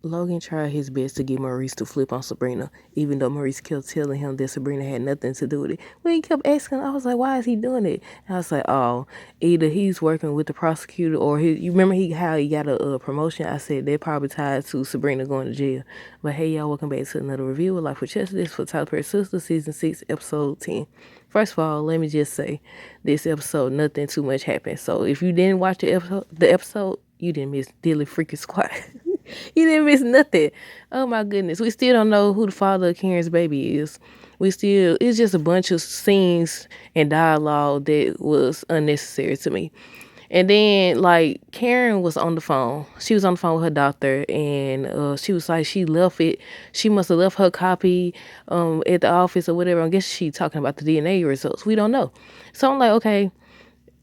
Logan tried his best to get Maurice to flip on Sabrina, even though Maurice kept telling him that Sabrina had nothing to do with it. When he kept asking, I was like, why is he doing it? And I was like, oh, either he's working with the prosecutor or you remember how he got a promotion? I said they're probably tied to Sabrina going to jail. But hey, y'all, welcome back to another review of Life with Chess. This for Tyler Perry Sistas, Season 6, Episode 10. First of all, let me just say, this episode, nothing too much happened. So if you didn't watch the episode, you didn't miss Dilly Freaking Squad. You didn't miss nothing. Oh my goodness. We still don't know who the father of Karen's baby is. It's just a bunch of scenes and dialogue that was unnecessary to me. And then, like, Karen was on the phone. She was on the phone with her doctor, and she was like, she left it. She must have left her copy at the office or whatever. I guess she talking about the DNA results. We don't know. So I'm like, okay,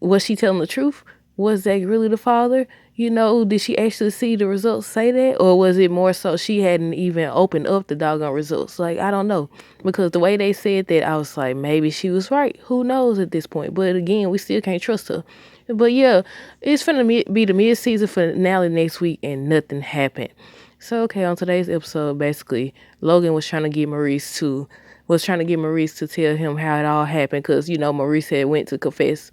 was she telling the truth? Was that really the father? Did she actually see the results say that? Or was it more so she hadn't even opened up the doggone results? Like, I don't know. Because the way they said that, I was like, maybe she was right. Who knows at this point? But again, we still can't trust her. But yeah, it's finna be the mid-season finale next week and nothing happened. So, okay, on today's episode, basically, Logan was trying to get Maurice to tell him how it all happened. Because, Maurice had went to confess.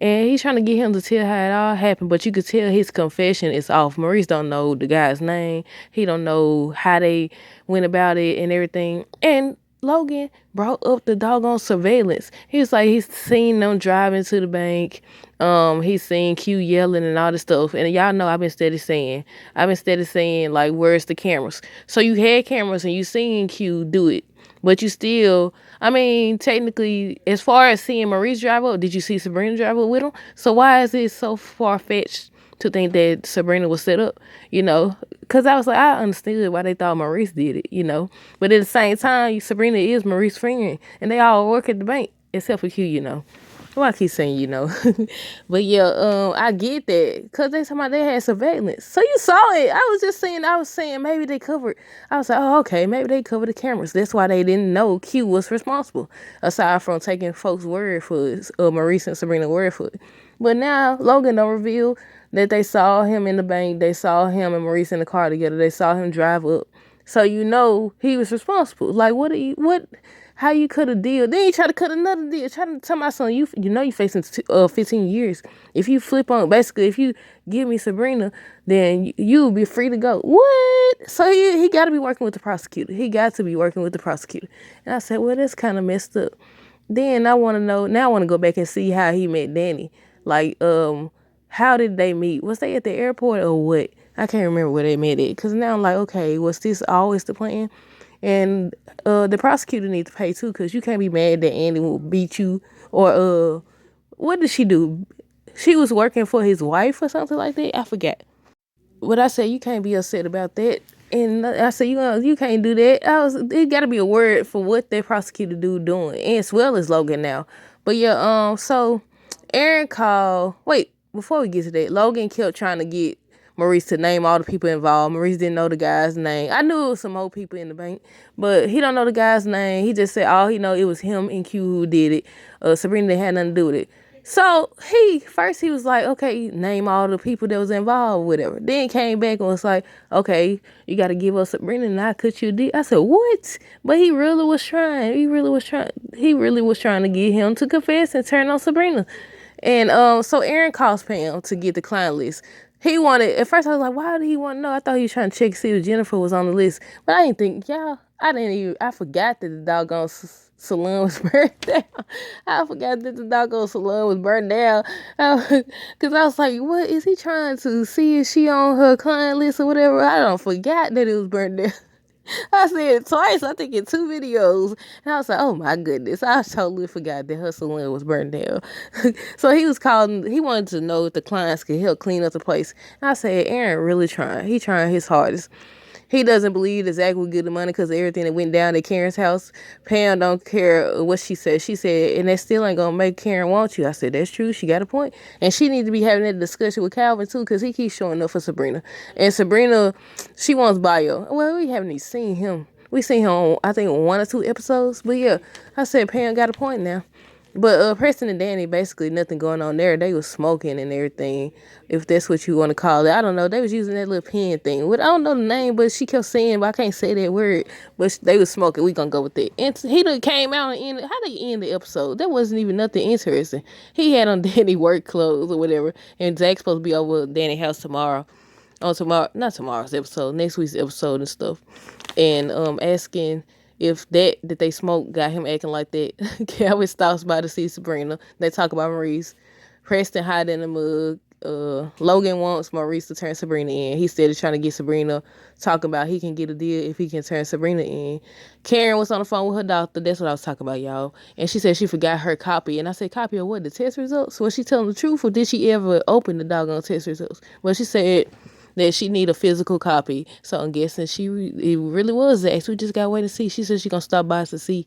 And he's trying to get him to tell how it all happened, but you could tell his confession is off. Maurice don't know the guy's name. He don't know how they went about it and everything. And Logan brought up the doggone surveillance. He was like, he's seen them driving to the bank. He's seen Q yelling and all this stuff. And y'all know I've been steady saying, like, where's the cameras? So you had cameras and you seen Q do it. But you still, technically, as far as seeing Maurice drive up, did you see Sabrina drive up with him? So why is it so far-fetched to think that Sabrina was set up, Because I was like, I understood why they thought Maurice did it, But at the same time, Sabrina is Maurice's friend, and they all work at the bank, except for Q. Well, I keep saying, But yeah, I get that. Because they talking about they had surveillance. So you saw it. I was saying maybe they covered. I was like, oh, okay, maybe they covered the cameras. That's why they didn't know Q was responsible. Aside from taking folks' word for it, Maurice and Sabrina's word for it. But now, Logan don't reveal that they saw him in the bank. They saw him and Maurice in the car together. They saw him drive up. So he was responsible. Like, how you cut a deal? Then you try to cut another deal. Try to tell my son, you facing 15 years. If you flip on, basically, if you give me Sabrina, then you'll be free to go. What? So he got to be working with the prosecutor. He got to be working with the prosecutor. And I said, well, that's kind of messed up. Then I want to know, now I want to go back and see how he met Danny. Like, how did they meet? Was they at the airport or what? I can't remember where they met at. Because now I'm like, okay, was this always the plan? And the prosecutor needs to pay too, because you can't be mad that Andy will beat you. Or what did she do? She was working for his wife or something like that. I forgot. But I said you can't be upset about that. And I said you can't do that. It got to be a word for what that prosecutor doing, and as well as Logan now. But yeah, so Aaron called. Wait, before we get to that, Logan kept trying to get Maurice to name all the people involved. Maurice didn't know the guy's name. I knew it was some old people in the bank, but he don't know the guy's name. He just said all he know it was him and Q who did it. Sabrina didn't have nothing to do with it. So he was like, okay, name all the people that was involved, whatever. Then came back and was like, okay, you got to give us Sabrina and I'll cut you a deal. I said, what? But he really was trying. He really was trying to get him to confess and turn on Sabrina. And so Aaron calls Pam to get the client list. He wanted, at first I was like, why did he want to know? I thought he was trying to check to see if Jennifer was on the list. But I didn't think, I forgot that the doggone salon was burned down. I forgot that the doggone salon was burned down. Because I was like, what, is he trying to see if she on her client list or whatever? I don't forgot that it was burned down. I said it twice, I think in 2 videos. And I was like, oh my goodness, I totally forgot that her salon was burned down. So he wanted to know if the clients could help clean up the place. And I said, Aaron really trying. He trying his hardest. He doesn't believe that Zach will get the money because of everything that went down at Karen's house. Pam don't care what she said. She said, and that still ain't going to make Karen want you. I said, that's true. She got a point. And she needs to be having that discussion with Calvin, too, because he keeps showing up for Sabrina. And Sabrina, she wants Bio. Well, we haven't even seen him. We seen him on, I think, 1 or 2 episodes. But yeah, I said, Pam got a point now. But Preston and Danny, basically nothing going on there. They was smoking and everything, if that's what you want to call it. I don't know. They was using that little pen thing. I don't know the name, but she kept saying, but I can't say that word. But they was smoking. We gonna go with it. And he done came out and ended. How they end the episode? That wasn't even nothing interesting. He had on Danny work clothes or whatever, and Zach's supposed to be over at Danny's house tomorrow. Not tomorrow's episode, next week's episode and stuff, and asking if that they smoke got him acting like that. Calvin stops by to see Sabrina. They talk about Maurice. Preston hide in the mug. Logan wants Maurice to turn Sabrina in. He said he's trying to get Sabrina, talking about he can get a deal if he can turn Sabrina in. Karen was on the phone with her doctor. That's what I was talking about, y'all. And she said she forgot her copy. And I said, copy of what? The test results? Was she telling the truth, or did she ever open the doggone test results? Well, she said that she need a physical copy. So I'm guessing it really was Zach's. We just gotta wait and see. She said she gonna stop by to see.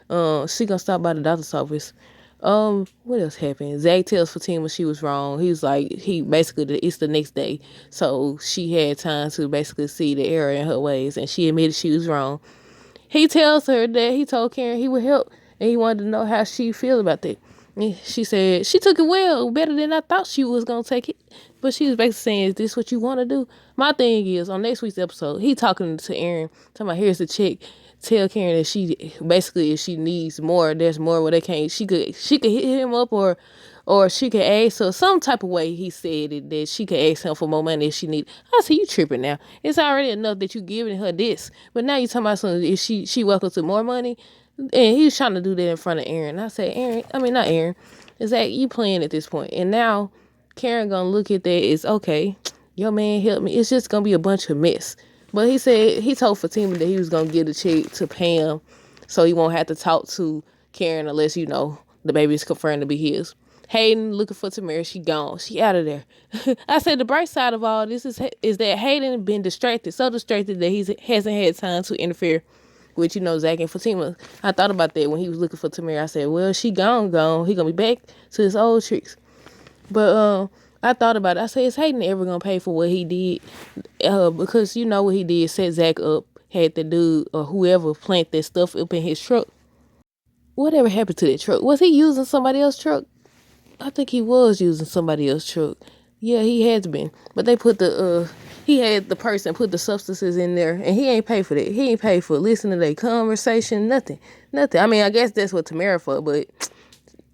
She gonna stop by the doctor's office. What else happened? Zach tells Fatima she was wrong. He was like, it's the next day. So she had time to basically see the error in her ways, and she admitted she was wrong. He tells her that he told Karen he would help, and he wanted to know how she feel about that. And she said she took it well, better than I thought she was gonna take it. But she was basically saying, is this what you want to do? My thing is, on next week's episode, he talking to Aaron, talking about, here's the check. Tell Karen that she basically, if she needs more, there's more where they can't. She could hit him up, or she could ask her some type of way. He said it, that she could ask him for more money if she need. I said, you tripping now? It's already enough that you giving her this, but now you talking about something. If she welcome to more money, and he was trying to do that in front of Aaron. I said, not Aaron. It's like you playing at this point, and now Karen gonna look at that as, okay, your man helped me. It's just gonna be a bunch of mess. But he said he told Fatima that he was gonna give the check to Pam, so he won't have to talk to Karen unless the baby is confirmed to be his. Hayden looking for Tamara. She gone. She out of there. I said the bright side of all this is that Hayden been distracted, so distracted that he hasn't had time to interfere with Zach and Fatima. I thought about that when he was looking for Tamara. I said, well, she gone. He gonna be back to his old tricks. But I thought about it. I said, is Hayden ever gonna pay for what he did? Because what he did, set Zach up, had the dude or whoever plant that stuff up in his truck. Whatever happened to that truck? Was he using somebody else's truck? I think he was using somebody else's truck. Yeah, he has been. But they put he had the person put the substances in there, and he ain't pay for that. He ain't pay for listening to their conversation, nothing. I mean, I guess that's what Tamara for, but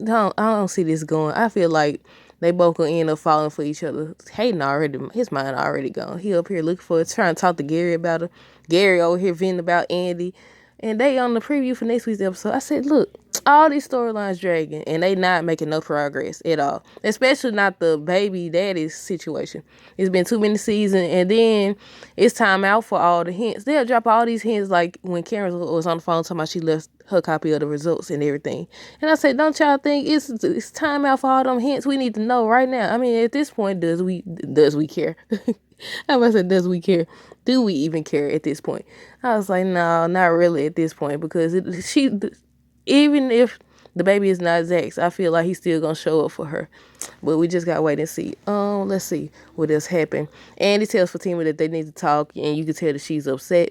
I don't see this going. I feel like they both gonna end up falling for each other. Hayden his mind already gone. He up here looking for it, trying to talk to Gary about her. Gary over here venting about Andy. And they on the preview for next week's episode, I said, look, all these storylines dragging, and they not making no progress at all. Especially not the baby daddy situation. It's been too many seasons, and then it's time out for all the hints. They'll drop all these hints, like when Karen was on the phone talking about she left her copy of the results and everything. And I said, don't y'all think it's time out for all them hints? We need to know right now. I mean, at this point, does we care? I was like, does we care? Do we even care at this point? I was like, no, not really at this point, because even if the baby is not Zach's, I feel like he's still gonna show up for her. But we just gotta wait and see. Let's see what else happened. Andy tells Fatima that they need to talk, and you can tell that she's upset.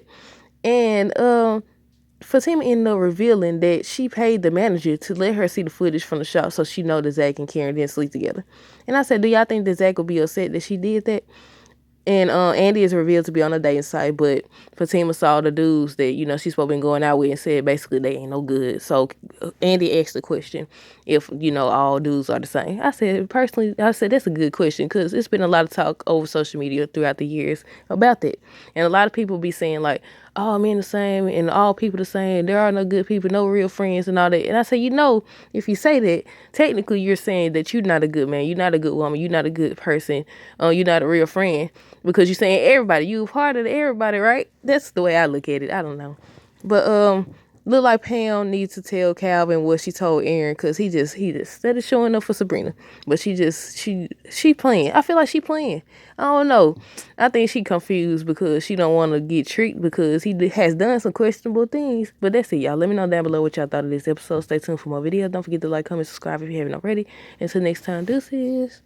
And Fatima ended up revealing that she paid the manager to let her see the footage from the shop so she know that Zach and Karen didn't sleep together. And I said, do y'all think that Zach will be upset that she did that? And Andy is revealed to be on a dating site, but Fatima saw the dudes that, she's supposed to be going out with, and said basically they ain't no good. So Andy asked the question if, all dudes are the same. I said, personally, that's a good question, because it's been a lot of talk over social media throughout the years about that. And a lot of people be saying like, all men the same and all people the same. There are no good people, no real friends and all that. And I say, if you say that, technically you're saying that you're not a good man, you're not a good woman, you're not a good person, you're not a real friend, because you're saying everybody, you're part of everybody, right? That's the way I look at it. I don't know. But look like Pam needs to tell Calvin what she told Aaron, because he just started showing up for Sabrina. But she playing. I feel like she playing. I don't know. I think she confused because she don't want to get tricked, because he has done some questionable things. But that's it, y'all. Let me know down below what y'all thought of this episode. Stay tuned for more videos. Don't forget to like, comment, subscribe if you haven't already. Until next time, deuces.